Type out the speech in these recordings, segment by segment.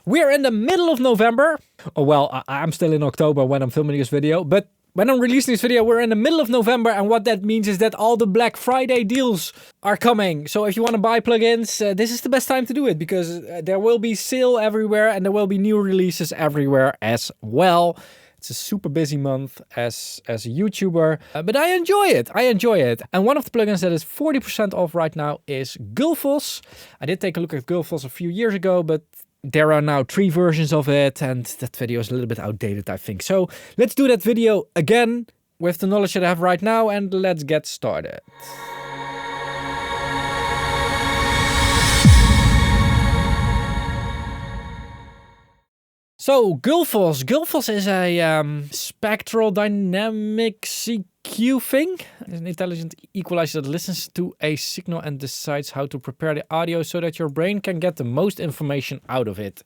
We're in the middle of November. Oh, well, I'm still in October when I'm filming this video, but when I'm releasing this video, we're in the middle of November, and what that means is that all the Black Friday deals are coming. So if you want to buy plugins, this is the best time to do it, because there will be sale everywhere and there will be new releases everywhere as well. It's a super busy month as a YouTuber, but I enjoy it. And one of the plugins that is 40% off right now is Gullfoss. I did take a look at Gullfoss a few years ago, but there are now 3 versions of it, and that video is a little bit outdated, I think. So let's do that video again with the knowledge that I have right now, and let's get started. So Gullfoss. Gullfoss is a spectral dynamics EQ thing. It's an intelligent equalizer that listens to a signal and decides how to prepare the audio so that your brain can get the most information out of it.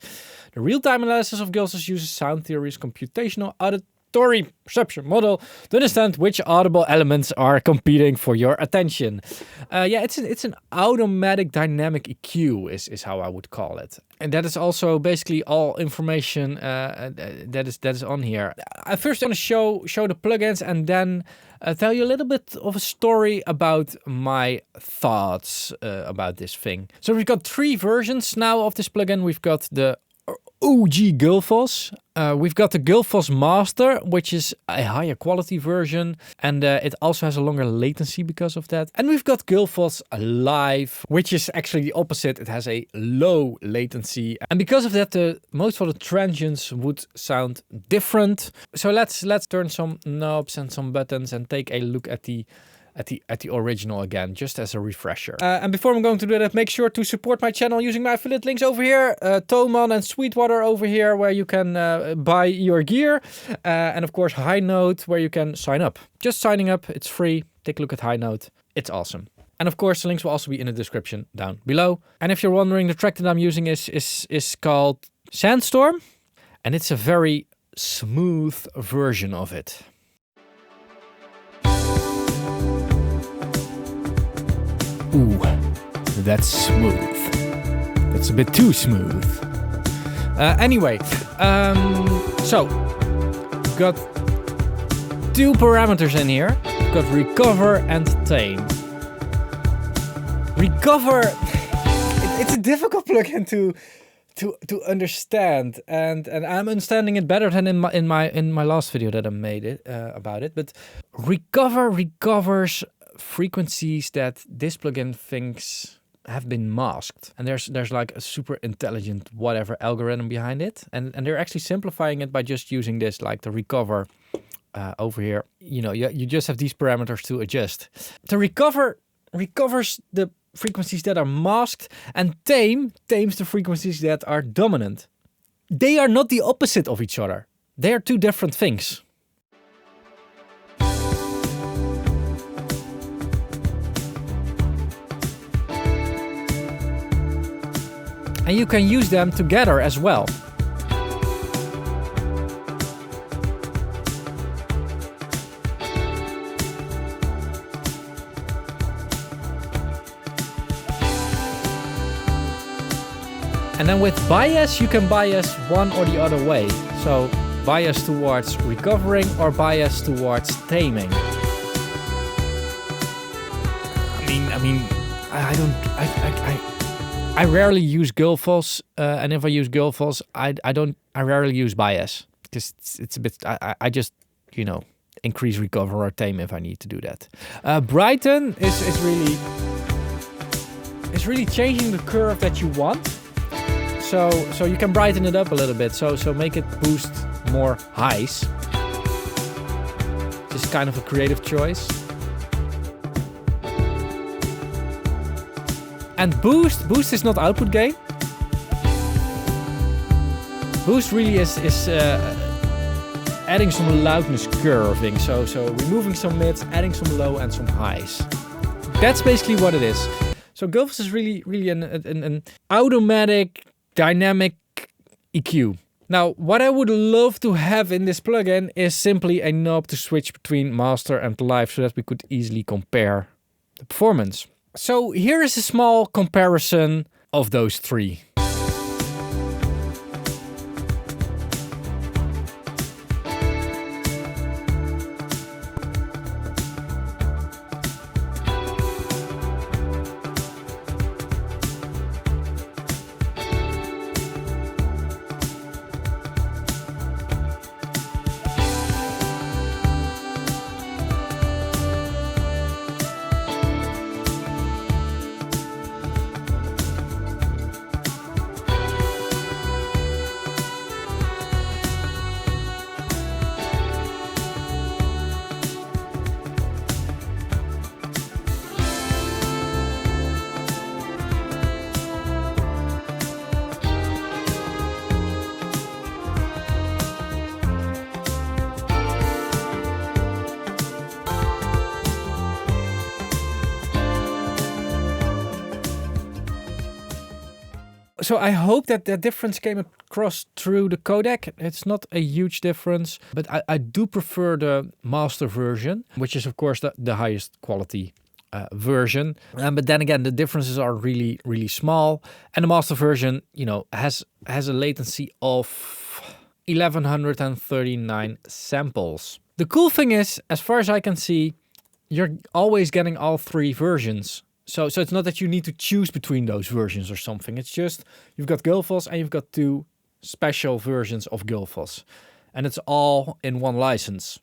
The real-time analysis of Gullfoss uses sound theory's computational auditory perception model to understand which audible elements are competing for your attention. Yeah, it's an automatic dynamic EQ is how I would call it. And that is also basically all information that is on here. I first want to show the plugins and then tell you a little bit of a story about my thoughts about this thing. So we've got 3 versions now of this plugin. We've got the OG Gullfoss. We've got the Gullfoss Master, which is a higher quality version, and it also has a longer latency because of that. And we've got Gullfoss Live, which is actually the opposite. It has a low latency, and because of that, most of the transients would sound different. So let's turn some knobs and some buttons and take a look at the original again, just as a refresher. And before I'm going to do that, make sure to support my channel using my affiliate links over here. Toman and Sweetwater over here, where you can buy your gear. And of course, High Note, where you can sign up. Just signing up, it's free. Take a look at High Note. It's awesome. And of course, the links will also be in the description down below. And if you're wondering, the track that I'm using is called Sandstorm. And it's a very smooth version of it. Ooh, that's smooth. That's a bit too smooth. Anyway, so we've got 2 parameters in here. We've got recover and tame. Recover, it's a difficult plugin to understand, and I'm understanding it better than in my last video that I made about it. But recover recovers frequencies that this plugin thinks have been masked, and there's like a super intelligent whatever algorithm behind it, and they're actually simplifying it by just using this, like the recover over here. You know, you just have these parameters to adjust. The recover recovers the frequencies that are masked, and tames the frequencies that are dominant. They are not the opposite of each other. They are 2 different things. And you can use them together as well. And then with bias, you can bias one or the other way. So bias towards recovering or bias towards taming. I rarely use Gullfoss, and if I use Gullfoss, I rarely use bias, because it's a bit, I just, you know, increase recover or tame if I need to do that. Brighten is really changing the curve that you want. So you can brighten it up a little bit. So make it boost more highs. Just kind of a creative choice. And boost is not output gain. Boost really is adding some loudness curving. So removing some mids, adding some low and some highs. That's basically what it is. So Gullfoss is really an automatic dynamic EQ. Now, what I would love to have in this plugin is simply a knob to switch between master and live so that we could easily compare the performance. So here is a small comparison of those 3. So I hope that the difference came across through the codec. It's not a huge difference, but I do prefer the master version, which is of course the highest quality version. But then again, the differences are really, really small. And the master version, you know, has a latency of 1139 samples. The cool thing is, as far as I can see, you're always getting all three versions. So it's not that you need to choose between those versions or something. It's just you've got Gullfoss and you've got two special versions of Gullfoss. And it's all in one license,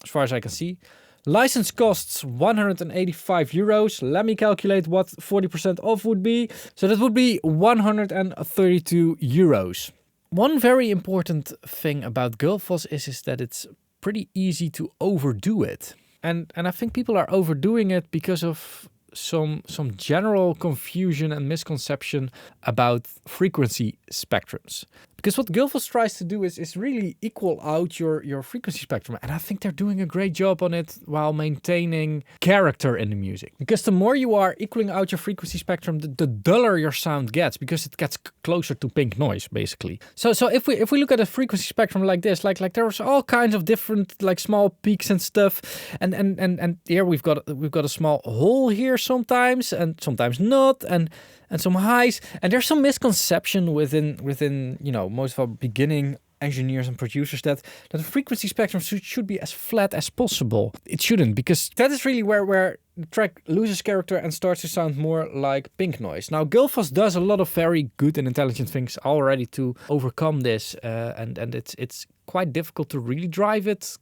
as far as I can see. License costs 185 euros. Let me calculate what 40% off would be. So that would be 132 euros. One very important thing about Gullfoss is that it's pretty easy to overdo it. And I think people are overdoing it because of some general confusion and misconception about frequency spectrums. Because what Gullfoss tries to do is really equal out your frequency spectrum. And I think they're doing a great job on it while maintaining character in the music. Because the more you are equaling out your frequency spectrum, the duller your sound gets, because it gets closer to pink noise, basically. So if we look at a frequency spectrum like this, like there's all kinds of different like small peaks and stuff. And here we've got a small hole here sometimes, and sometimes not, and some highs, and there's some misconception within you know, most of our beginning engineers and producers that the frequency spectrum should be as flat as possible. It shouldn't, because that is really where the track loses character and starts to sound more like pink noise. Now, Gullfoss does a lot of very good and intelligent things already to overcome this, and it's quite difficult to really drive it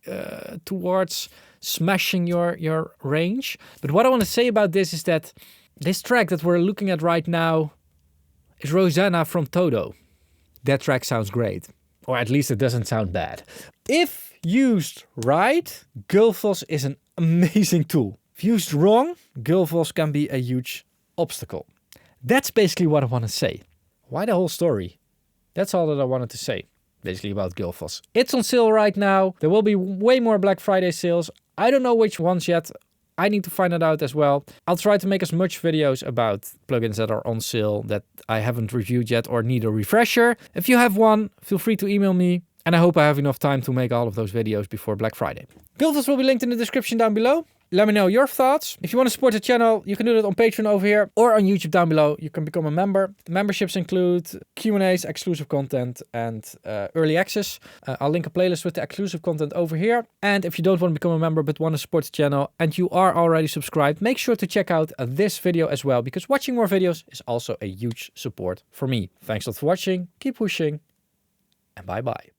towards smashing your range. But what I want to say about this is that this track that we're looking at right now is Rosanna from Todo. That track sounds great. Or at least it doesn't sound bad. If used right, Gullfoss is an amazing tool. If used wrong, Gullfoss can be a huge obstacle. That's basically what I want to say. Why the whole story? That's all that I wanted to say, basically, about Gullfoss. It's on sale right now. There will be way more Black Friday sales. I don't know which ones yet. I need to find it out as well. I'll try to make as much videos about plugins that are on sale that I haven't reviewed yet or need a refresher. If you have one, feel free to email me. And I hope I have enough time to make all of those videos before Black Friday. Gullfoss will be linked in the description down below. Let me know your thoughts. If you want to support the channel, you can do that on Patreon over here or on YouTube down below. You can become a member. The memberships include Q&As, exclusive content, and early access. I'll link a playlist with the exclusive content over here. And if you don't want to become a member but want to support the channel and you are already subscribed, make sure to check out this video as well, because watching more videos is also a huge support for me. Thanks a lot for watching. Keep pushing, and bye-bye.